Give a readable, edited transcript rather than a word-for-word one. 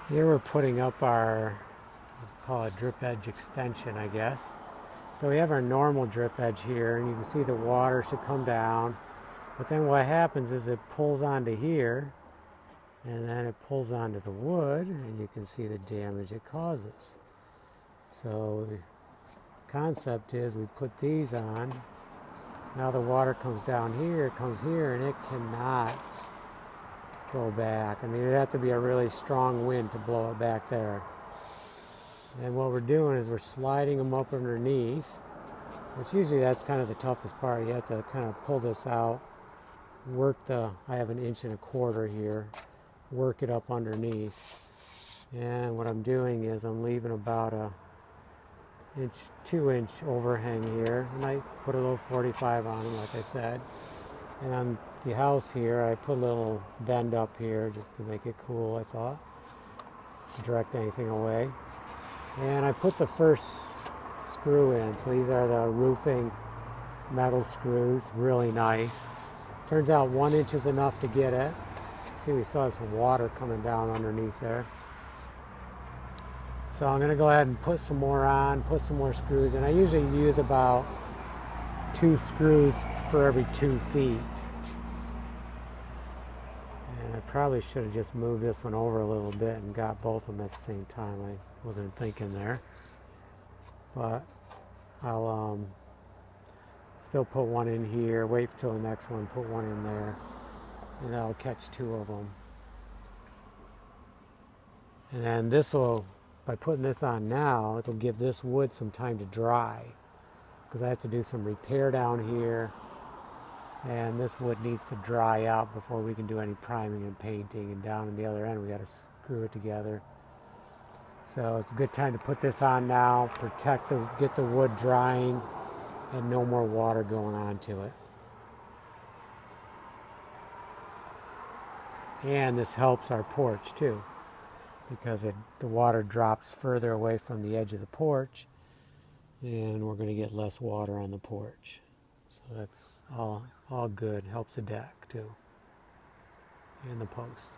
Here we're putting up our, call it drip edge extension, I guess. So we have our normal drip edge here, and you can see the water should come down. But then what happens is it pulls onto here, and then it pulls onto the wood, and you can see the damage it causes. So the concept is we put these on. Now the water comes down here, it comes here, and it cannot go back. I mean, it'd have to be a really strong wind to blow it back there. And what we're doing is we're sliding them up underneath, which usually that's kind of the toughest part. You have to kind of pull this out, I have 1.25 inches here, work it up underneath. And what I'm doing is I'm leaving about a 2-inch overhang here, and I put a little 45 on them, like I said. And on the house here, I put a little bend up here just to make it cool, I thought, to direct anything away. And I put the first screw in. So these are the roofing metal screws, really nice. Turns out 1 inch is enough to get it. See, we saw some water coming down underneath there. So I'm going to go ahead and put some more on, put some more screws in. I usually use about 2 screws for every 2 feet. And I probably should have just moved this one over a little bit and got both of them at the same time. I wasn't thinking there. But I'll still put one in here, wait till the next one, put one in there, and that'll catch 2 of them. And then this will, by putting this on now, it'll give this wood some time to dry, because I have to do some repair down here, and this wood needs to dry out before we can do any priming and painting. And down on the other end we got to screw it together. So it's a good time to put this on now, get the wood drying, and no more water going onto it. And this helps our porch too, because the water drops further away from the edge of the porch, and we're going to get less water on the porch. So that's all good. Helps the deck too, and the post.